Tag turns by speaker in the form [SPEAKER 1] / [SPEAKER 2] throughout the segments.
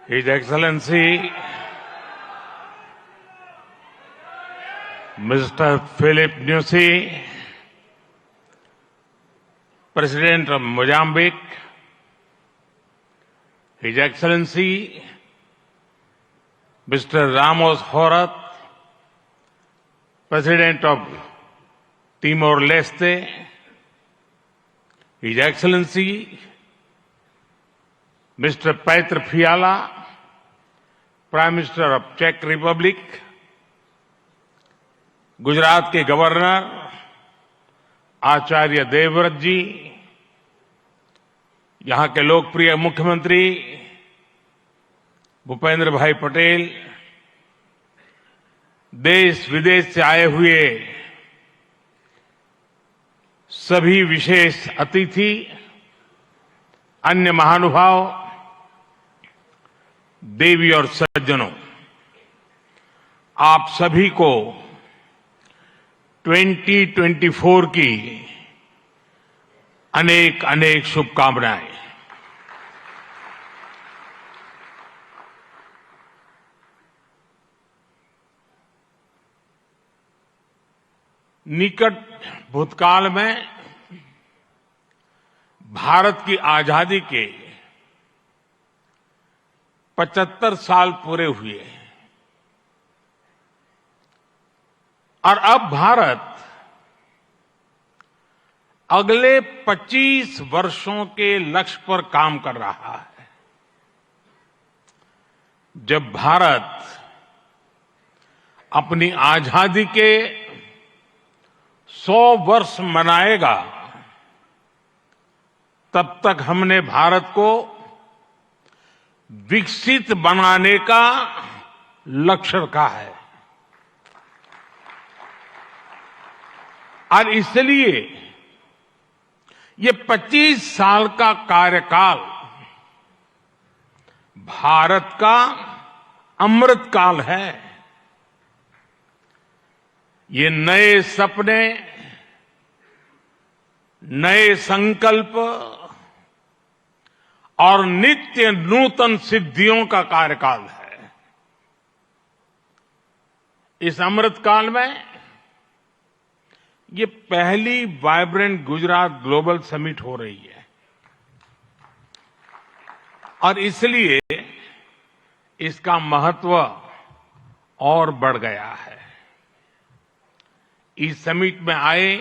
[SPEAKER 1] His Excellency Mr. Philip Nyusi, President of Mozambique, His Excellency Mr. Ramos Horat, President of Timor-Leste, His Excellency Mr. Petr Fiala, Prime Minister of Czech Republic, Gujarat के governor Acharya Devvrat जी, यहां के लोकप्रिय मुख्यमंत्री भूपेंद्र भाई पटेल, देश विदेश से आए हुए सभी विशेष अतिथि, अन्य महानुभाव, देवी और सज्जनों, आप सभी को 2024 की अनेक अनेक शुभकामनाएं। निकट भूतकाल में भारत की आजादी के 75 साल पूरे हुए और अब भारत अगले 25 वर्षों के लक्ष्य पर काम कर रहा है। जब भारत अपनी आजादी के 100 वर्ष मनाएगा, तब तक हमने भारत को विकसित बनाने का लक्ष्य रखा है और इसलिए ये 25 साल का कार्यकाल भारत का अमृतकाल है। ये नए सपने, नए संकल्प और नित्य नूतन सिद्धियों का कार्यकाल है। इस अमृतकाल में ये पहली वाइब्रेंट गुजरात ग्लोबल समिट हो रही है और इसलिए इसका महत्व और बढ़ गया है। इस समिट में आए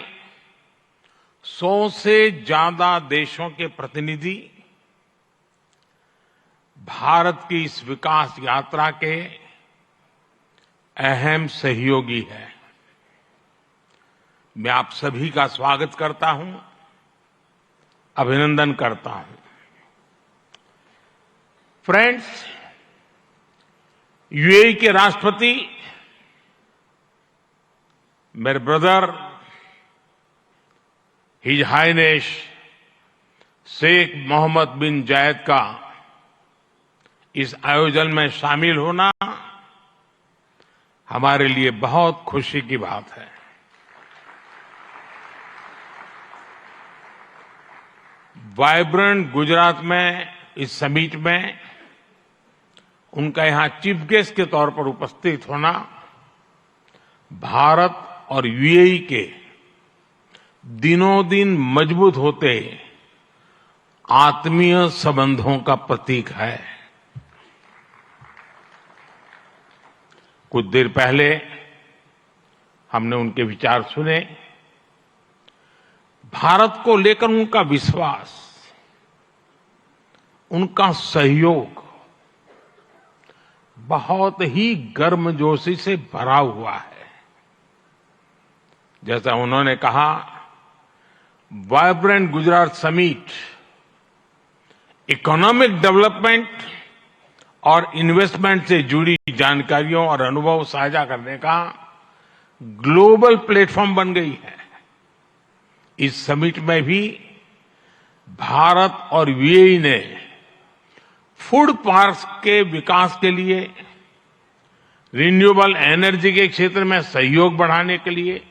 [SPEAKER 1] 100 से ज्यादा देशों के प्रतिनिधि भारत की इस विकास यात्रा के अहम सहयोगी हैं। मैं आप सभी का स्वागत करता हूं, अभिनंदन करता हूं। फ्रेंड्स, यूएई के राष्ट्रपति मेरे brother his highness Sheikh Mohammed bin Zayed का इस आयोजन में शामिल होना हमारे लिए बहुत खुशी की बात है। वाइब्रेंट गुजरात में इस समिट में उनका यहां चीफ गेस्ट के तौर पर उपस्थित होना भारत और यूएई के दिनों दिन मजबूत होते आत्मीय संबंधों का प्रतीक है। कुछ देर पहले हमने उनके विचार सुने। भारत को लेकर उनका विश्वास, उनका सहयोग बहुत ही गर्मजोशी से भरा हुआ है। जैसा उन्होंने कहा, vibrant Gujarat summit economic development और इन्वेस्टमेंट से जुड़ी जानकारियों और अनुभव साझा करने का ग्लोबल प्लेटफॉर्म बन गई है। इस समिट में भी भारत और यूएई ने फूड पार्क्स के विकास के लिए, रिन्यूएबल एनर्जी के क्षेत्र में सहयोग बढ़ाने के लिए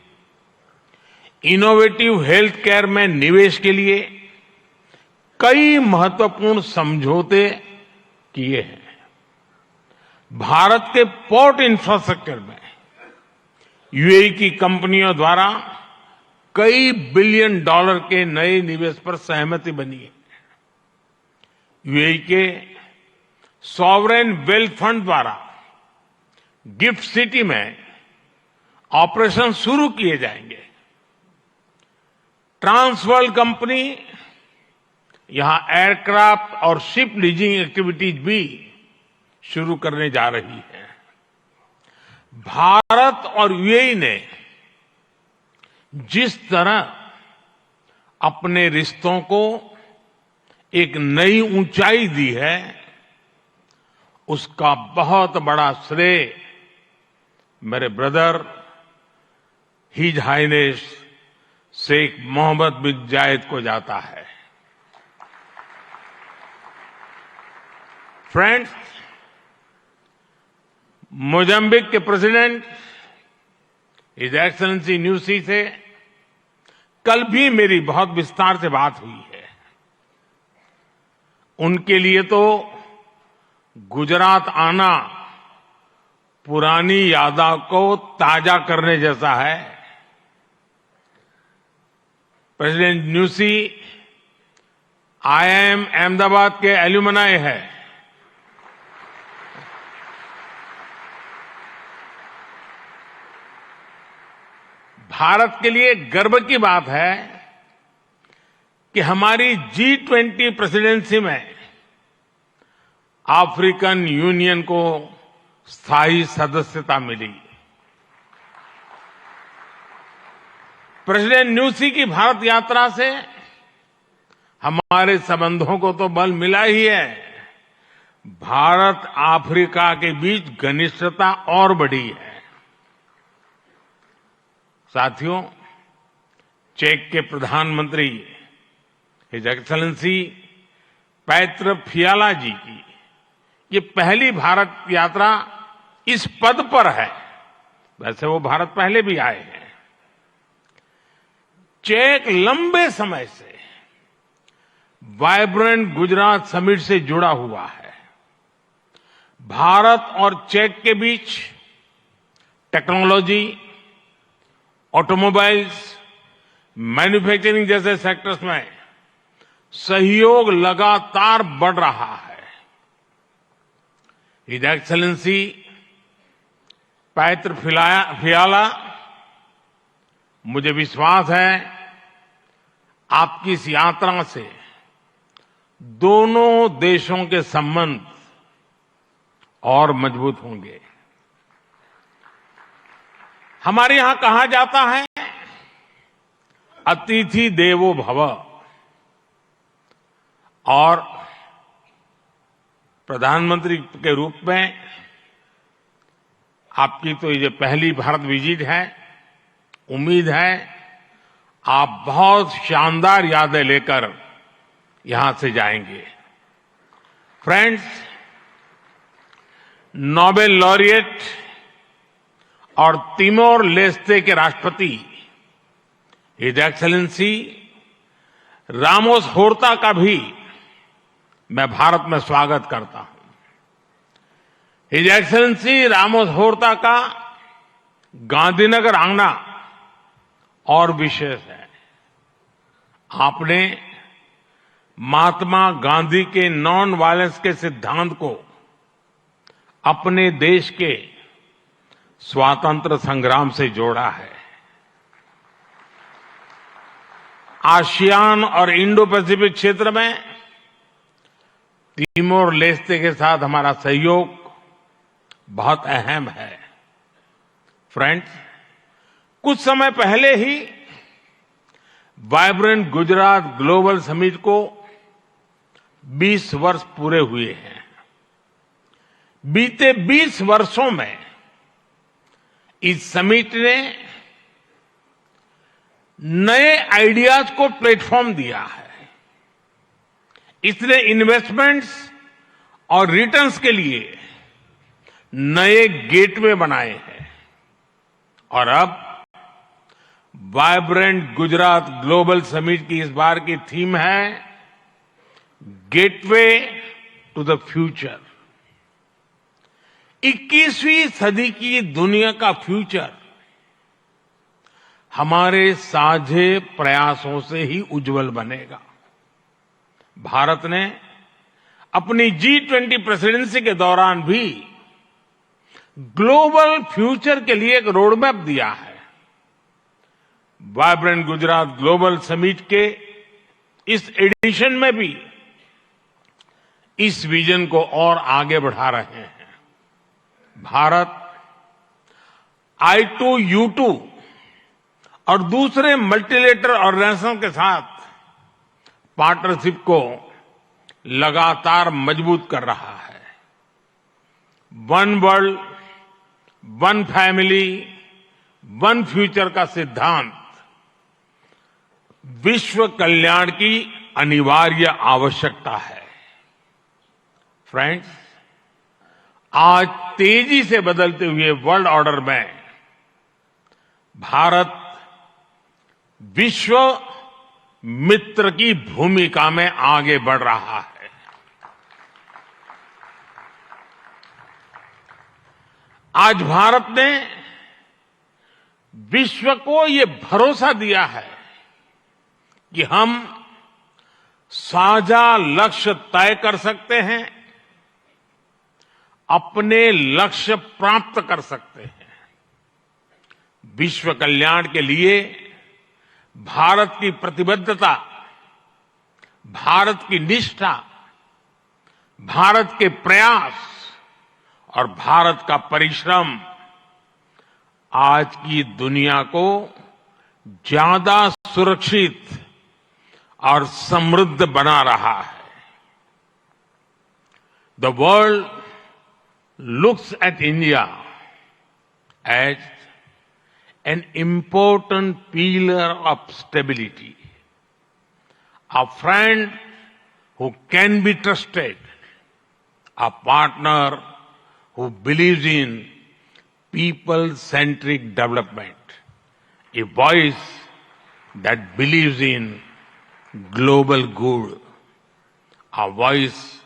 [SPEAKER 1] इनोवेटिव हेल्थ केयर में निवेश के लिए कई महत्वपूर्ण समझौते किए हैं। भारत के पोर्ट इंफ्रास्ट्रक्चर में यूएई की कंपनियों द्वारा कई बिलियन डॉलर के नए निवेश पर सहमति बनी है। यूएई के सॉवरेन वेल्थ फंड द्वारा गिफ्ट सिटी में ऑपरेशन शुरू किए जाएंगे। ट्रांसवर्ल्ड कंपनी यहां एयरक्राफ्ट और शिप लीजिंग एक्टिविटीज भी शुरू करने जा रही है। भारत और यूएई ने जिस तरह अपने रिश्तों को एक नई ऊंचाई दी है, उसका बहुत बड़ा श्रेय मेरे brother his highness Sheikh Mohammed bin Zayed को जाता है। फ्रेंड्स, मोजाम्बिक के प्रेसिडेंट हिज एक्सेलेंसी न्यूसी से कल भी मेरी बहुत विस्तार से बात हुई है। उनके लिए तो गुजरात आना पुरानी यादों को ताजा करने जैसा है। प्रेसिडेंट न्यूसी आईआईएम अहमदाबाद के एल्यूमनाई है। भारत के लिए गर्व की बात है कि हमारी G20 प्रेसिडेंसी में अफ्रीकन यूनियन को स्थायी सदस्यता मिली। प्रेसिडेंट न्यूसी की भारत यात्रा से हमारे संबंधों को तो बल मिला ही है, भारत अफ्रीका के बीच घनिष्ठता और बढ़ी है। साथियों, चेक के प्रधानमंत्री हिज एक्सेलेंसी पैत्र फियाला जी की ये पहली भारत यात्रा इस पद पर है। वैसे वो भारत पहले भी आए हैं। चेक लंबे समय से वाइब्रेंट गुजरात समिट से जुड़ा हुआ है। भारत और चेक के बीच टेक्नोलॉजी, ऑटोमोबाइल्स, मैन्युफैक्चरिंग जैसे सेक्टर्स में सहयोग लगातार बढ़ रहा है। हिज एक्सेलेंसी पैत्र फियाला, मुझे विश्वास है आपकी इस यात्रा से दोनों देशों के संबंध और मजबूत होंगे। हमारे यहां कहा जाता है अतिथि देवो भव, और प्रधानमंत्री के रूप में आपकी तो ये पहली भारत विजिट है। उम्मीद है आप बहुत शानदार यादें लेकर यहां से जाएंगे। फ्रेंड्स, नोबेल लॉरिएट और तिमोर लेस्ते के राष्ट्रपति हिज एक्सेलेंसी रामोस होर्ता का भी मैं भारत में स्वागत करता हूं। हिज एक्सेलेंसी रामोस होर्ता का गांधीनगर आना और विशेष है। आपने महात्मा गांधी के नॉन वायलेंस के सिद्धांत को अपने देश के स्वातंत्र संग्राम से जोड़ा है। आसियान और इंडो पैसिफिक क्षेत्र में तिमोर लेस्ते के साथ हमारा सहयोग बहुत अहम है। फ्रेंड्स, कुछ समय पहले ही वाइब्रेंट गुजरात ग्लोबल समिट को 20 वर्ष पूरे हुए हैं। बीते 20 वर्षों में इस समिट ने नए आइडियाज को प्लेटफॉर्म दिया है। इसने इन्वेस्टमेंट्स और रिटर्न्स के लिए नए गेटवे बनाए हैं, और अब वाइब्रेंट गुजरात ग्लोबल समिट की इस बार की थीम है गेटवे टू द फ्यूचर। 21वीं सदी की दुनिया का फ्यूचर हमारे साझे प्रयासों से ही उज्जवल बनेगा। भारत ने अपनी G20 प्रेसिडेंसी के दौरान भी ग्लोबल फ्यूचर के लिए एक रोडमैप दिया है। वाइब्रेंट गुजरात ग्लोबल समिट के इस एडिशन में भी इस विजन को और आगे बढ़ा रहे हैं। भारत I2U2 और दूसरे मल्टीलेटरल ऑर्गेनाइजेशन के साथ पार्टनरशिप को लगातार मजबूत कर रहा है। One world, one family, one future का सिद्धांत विश्व कल्याण की अनिवार्य आवश्यकता है। फ्रेंड्स, आज तेजी से बदलते हुए वर्ल्ड ऑर्डर में भारत विश्व मित्र की भूमिका में आगे बढ़ रहा है। आज भारत ने विश्व को ये भरोसा दिया है कि हम साझा लक्ष्य तय कर सकते हैं, अपने लक्ष्य प्राप्त कर सकते हैं। विश्व कल्याण के लिए भारत की प्रतिबद्धता, भारत की निष्ठा, भारत के प्रयास और भारत का परिश्रम आज की दुनिया को ज्यादा सुरक्षित और समृद्ध बना रहा है। The world looks at India as an important pillar of stability, a friend who can be trusted, a partner who believes in people-centric development, a voice that believes in global good, a voice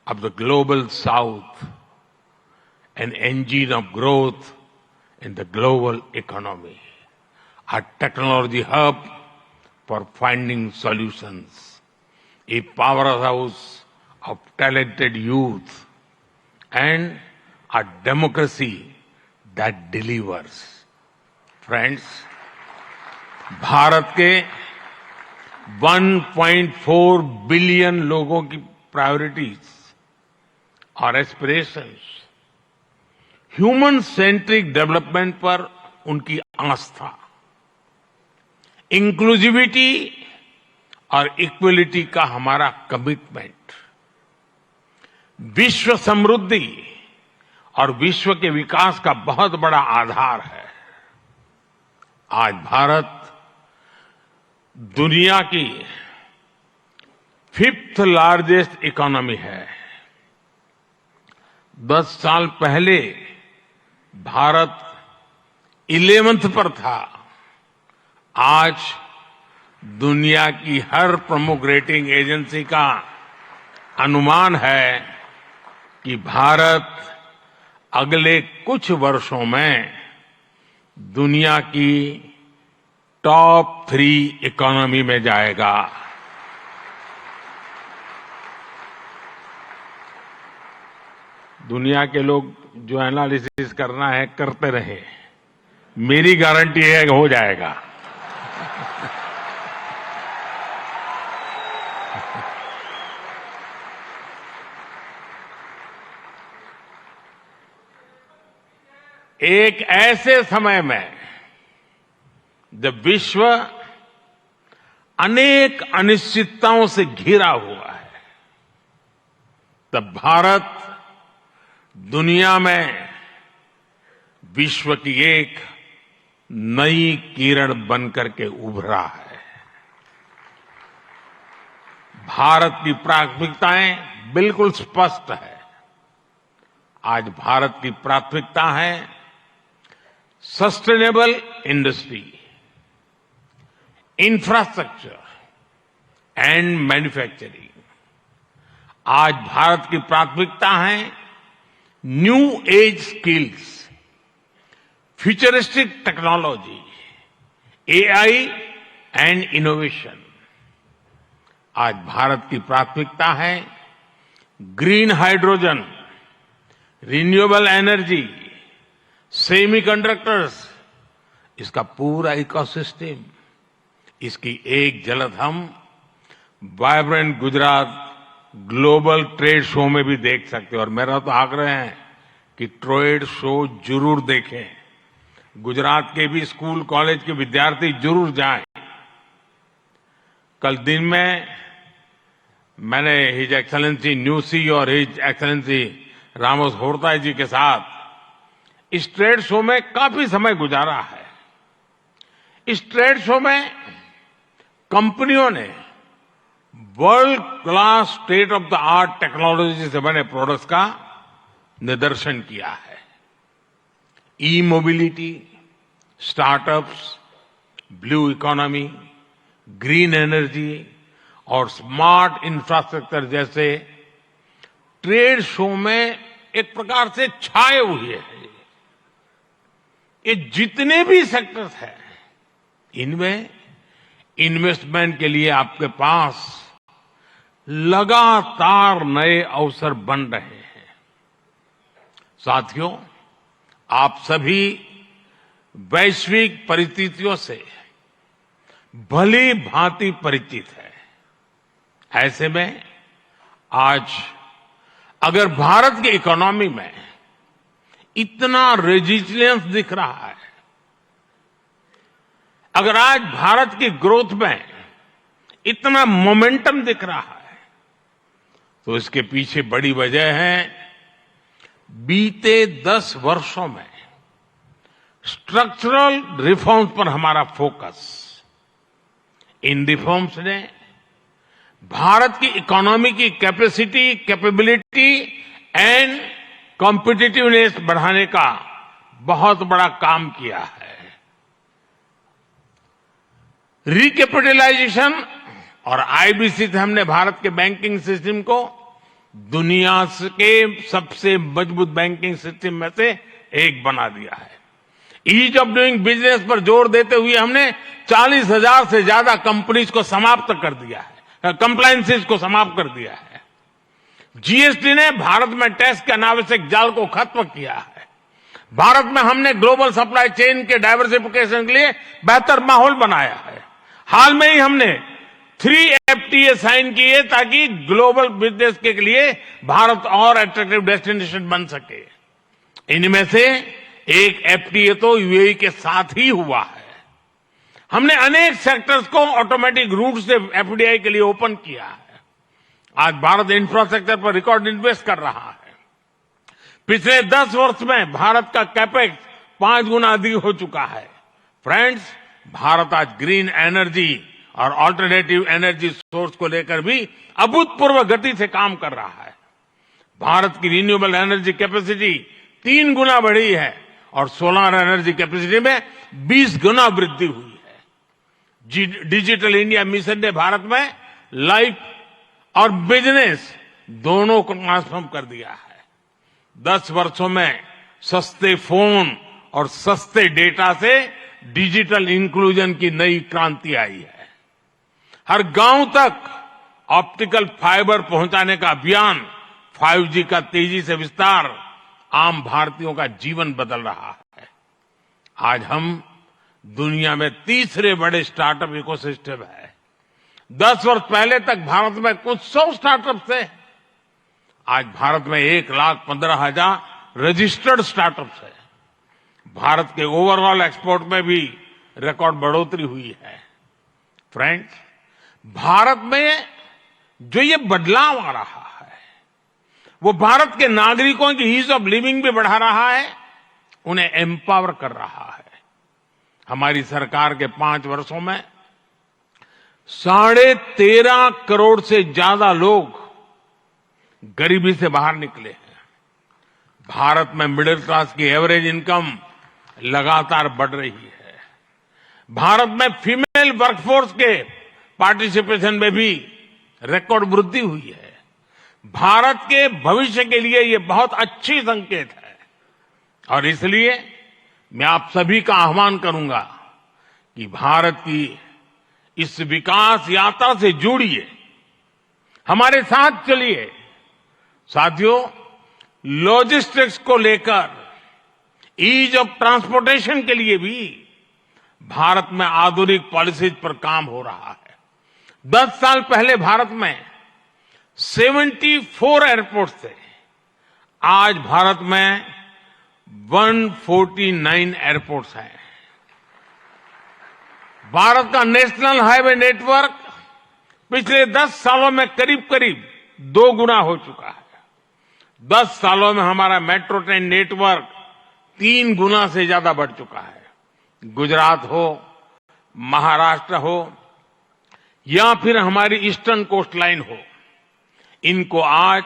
[SPEAKER 1] of the global south, an engine of growth in the global economy, a technology hub for finding solutions, a powerhouse of talented youth, and a democracy that delivers. Friends, Bharat के 1.4 billion लोगों की priorities और aspirations, human centric development पर उनकी आस्था, inclusivity और equality का हमारा commitment, विश्व समृद्धि और विश्व के विकास का बहुत बड़ा आधार है। आज भारत दुनिया की 5th लार्जेस्ट इकोनॉमी है। 10 साल पहले भारत 11th पर था। आज दुनिया की हर प्रमुख रेटिंग एजेंसी का अनुमान है कि भारत अगले कुछ वर्षों में दुनिया की टॉप 3 इकोनॉमी में जाएगा। दुनिया के लोग जो एनालिसिस करना है करते रहे, मेरी गारंटी है कि हो जाएगा। एक ऐसे समय में जब विश्व अनेक अनिश्चितताओं से घिरा हुआ है, तब भारत दुनिया में विश्व की एक नई किरण बनकर के उभरा है। भारत की प्राथमिकताएं बिल्कुल स्पष्ट है। आज भारत की प्राथमिकता है sustainable industry, infrastructure and manufacturing. आज भारत की प्राथमिकता है new age skills, futuristic technology, AI and innovation. आज भारत की प्राथमिकता है green hydrogen, renewable energy, semiconductors, इसका पूरा इकोसिस्टम। इसकी एक झलक हम vibrant Gujarat global trade show में भी देख सकते हैं। और मेरा तो आग्रह है कि ट्रेड शो जरूर देखें। गुजरात के भी स्कूल कॉलेज के विद्यार्थी जरूर जाएं। कल दिन में मैंने हिज एक्सेलेंसी न्यूसी और हिज एक्सेलेंसी रामोस होर्ताई जी के साथ इस ट्रेड शो में काफी समय गुजारा है। इस ट्रेड शो में कंपनियों ने world class state of the art technology से बने प्रोडक्ट्स का निदर्शन किया है। E mobility, startups, blue economy, green energy और स्मार्ट इंफ्रास्ट्रक्चर जैसे ट्रेड शो में एक प्रकार से छाए हुए हैं। ये जितने भी सेक्टर्स हैं, इनमें इन्वेस्टमेंट के लिए आपके पास लगातार नए अवसर बन रहे हैं। साथियों, आप सभी वैश्विक परिस्थितियों से भली भांति परिचित है। ऐसे में आज अगर भारत की इकोनॉमी में इतना रेजिलियंस दिख रहा है, अगर आज भारत की ग्रोथ में इतना मोमेंटम दिख रहा है, तो इसके पीछे बड़ी वजह है बीते 10 वर्षों में स्ट्रक्चरल रिफॉर्म्स पर हमारा फोकस। इन रिफॉर्म्स ने भारत की इकोनॉमी की कैपेसिटी, कैपेबिलिटी एंड कॉम्पिटिटिवनेस बढ़ाने का बहुत बड़ा काम किया है। रिकैपिटलाइजेशन और आईबीसी से हमने भारत के बैंकिंग सिस्टम को दुनिया के सबसे मजबूत बैंकिंग सिस्टम में से एक बना दिया है। ईज ऑफ डूइंग बिजनेस पर जोर देते हुए हमने 40,000 से ज्यादा कंपनीज को समाप्त कर दिया है, कंप्लायंसेस को समाप्त कर दिया है। जीएसटी ने भारत में टैक्स के अनावश्यक जाल को खत्म किया है। भारत में हमने ग्लोबल सप्लाई चेन के डाइवर्सिफिकेशन के लिए बेहतर माहौल बनाया है। हाल में ही हमने 3 FTA साइन किए ताकि ग्लोबल बिजनेस के लिए भारत और अट्रैक्टिव डेस्टिनेशन बन सके। इनमें से एक FTA तो यूएई के साथ ही हुआ है। हमने अनेक सेक्टर्स को ऑटोमेटिक रूट से FDI के लिए ओपन किया है। आज भारत इंफ्रास्ट्रक्चर पर रिकॉर्ड इन्वेस्ट कर रहा है। पिछले 10 वर्ष में भारत का कैपेक्स 5 गुना अधिक हो चुका है। फ्रेंड्स, भारत आज ग्रीन एनर्जी और ऑल्टरनेटिव एनर्जी सोर्स को लेकर भी अभूतपूर्व गति से काम कर रहा है। भारत की रिन्यूएबल एनर्जी कैपेसिटी 3 गुना बढ़ी है और सोलर एनर्जी कैपेसिटी में 20 गुना वृद्धि हुई है। डिजिटल इंडिया मिशन ने भारत में लाइफ और बिजनेस दोनों को ट्रांसफॉर्म कर दिया है। 10 वर्षों में सस्ते फोन और सस्ते डेटा से डिजिटल इंक्लूजन की नई क्रांति आई है। हर गांव तक ऑप्टिकल फाइबर पहुंचाने का अभियान, 5G का तेजी से विस्तार आम भारतीयों का जीवन बदल रहा है। आज हम दुनिया में तीसरे बड़े स्टार्टअप इकोसिस्टम है। 10 वर्ष पहले तक भारत में कुछ 100 स्टार्टअप थे। आज भारत में 1,15,000 रजिस्टर्ड स्टार्टअप्स है। भारत के ओवरऑल एक्सपोर्ट में भी रिकॉर्ड बढ़ोतरी हुई है। फ्रेंड्स, भारत में जो ये बदलाव आ रहा है, वो भारत के नागरिकों की ईज ऑफ लिविंग भी बढ़ा रहा है, उन्हें एम्पावर कर रहा है। हमारी सरकार के 5 वर्षों में 13.5 करोड़ से ज्यादा लोग गरीबी से बाहर निकले हैं। भारत में मिडिल क्लास की एवरेज इनकम लगातार बढ़ रही है। भारत में फीमेल फीमेल वर्कफोर्स के पार्टिसिपेशन में भी रिकॉर्ड वृद्धि हुई है। भारत के भविष्य के लिए ये बहुत अच्छी संकेत है और इसलिए मैं आप सभी का आह्वान करूंगा कि भारत की इस विकास यात्रा से जुड़िए, हमारे साथ चलिए। साथियों, लॉजिस्टिक्स को लेकर ईज ऑफ ट्रांसपोर्टेशन के लिए भी भारत में आधुनिक पॉलिसीज पर काम हो रहा है। 10 साल पहले भारत में 74 एयरपोर्ट थे, आज भारत में 149 एयरपोर्ट्स हैं। भारत का नेशनल हाईवे नेटवर्क पिछले 10 सालों में करीब करीब 2 गुना हो चुका है। 10 सालों में हमारा मेट्रो ट्रेन नेटवर्क 3 गुना से ज्यादा बढ़ चुका है। गुजरात हो, महाराष्ट्र हो या फिर हमारी ईस्टर्न कोस्ट लाइन हो, इनको आज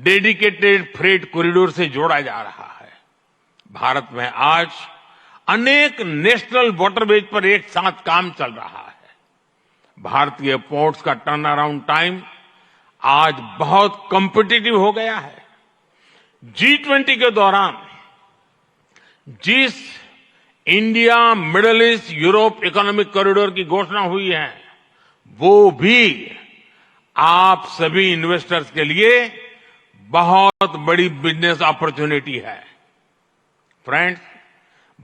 [SPEAKER 1] डेडिकेटेड फ्रेट कॉरिडोर से जोड़ा जा रहा है। भारत में आज अनेक नेशनल वाटरवेज पर एक साथ काम चल रहा है। भारतीय पोर्ट्स का टर्न अराउंड टाइम आज बहुत कॉम्पिटिटिव हो गया है। G20 के दौरान जिस India middle east Europe economic corridor की घोषणा हुई है, वो भी आप सभी इन्वेस्टर्स के लिए बहुत बड़ी बिजनेस अपॉर्चुनिटी है। फ्रेंड्स,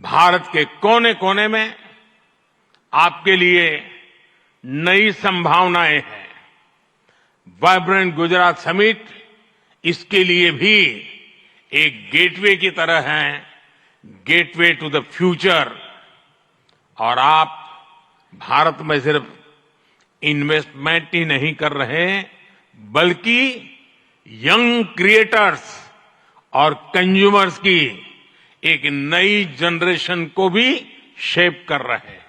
[SPEAKER 1] भारत के कोने कोने में आपके लिए नई संभावनाएं हैं। वाइब्रेंट गुजरात समिट इसके लिए भी एक गेटवे की तरह है, गेटवे टू द फ्यूचर। और आप भारत में सिर्फ इन्वेस्टमेंट ही नहीं कर रहे, बल्कि यंग क्रिएटर्स और कंज्यूमर्स की एक नई जनरेशन को भी शेप कर रहे हैं।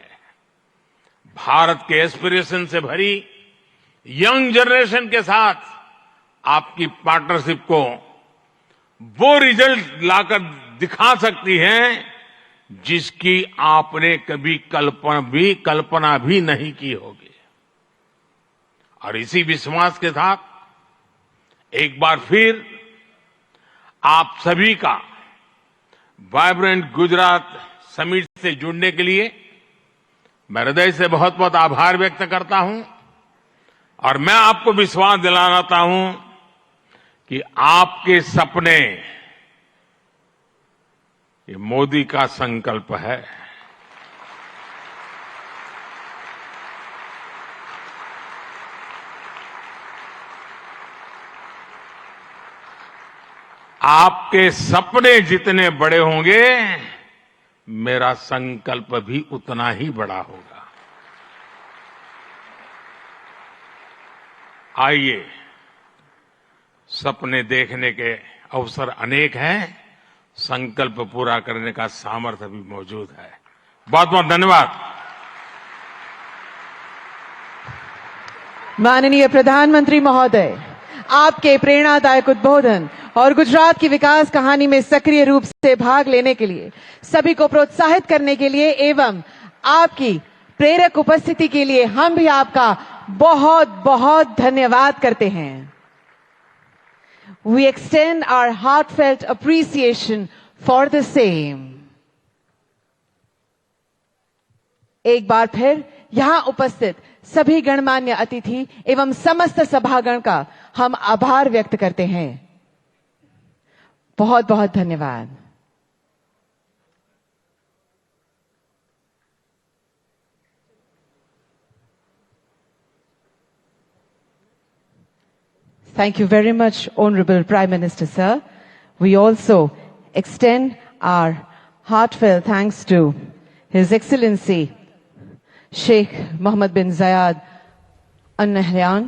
[SPEAKER 1] भारत के एस्पिरेशन से भरी यंग जनरेशन के साथ आपकी पार्टनरशिप को वो रिजल्ट लाकर दिखा सकती है जिसकी आपने कभी कल्पना भी नहीं की होगी। और इसी विश्वास के साथ एक बार फिर आप सभी का वाइब्रेंट गुजरात समिट से जुड़ने के लिए मैं हृदय से बहुत बहुत आभार व्यक्त करता हूं और मैं आपको विश्वास दिलाता हूं कि आपके सपने ये मोदी का संकल्प है। आपके सपने जितने बड़े होंगे, मेरा संकल्प भी उतना ही बड़ा होगा। आइए, सपने देखने के अवसर अनेक हैं, संकल्प पूरा करने का सामर्थ्य भी मौजूद है। बहुत बहुत धन्यवाद।
[SPEAKER 2] माननीय प्रधानमंत्री महोदय, आपके प्रेरणादायक उद्बोधन और गुजरात की विकास कहानी में सक्रिय रूप से भाग लेने के लिए, सभी को प्रोत्साहित करने के लिए एवं आपकी प्रेरक उपस्थिति के लिए हम भी आपका बहुत बहुत धन्यवाद करते हैं। We extend our heartfelt appreciation for the same. एक बार फिर यहां उपस्थित सभी गणमान्य अतिथि एवं समस्त सभागण का हम आभार व्यक्त करते हैं। बहुत बहुत धन्यवाद। Thank you very much, Honorable Prime Minister, sir. We also extend our heartfelt thanks to His Excellency Sheikh Mohammed bin Zayed Al Nahyan,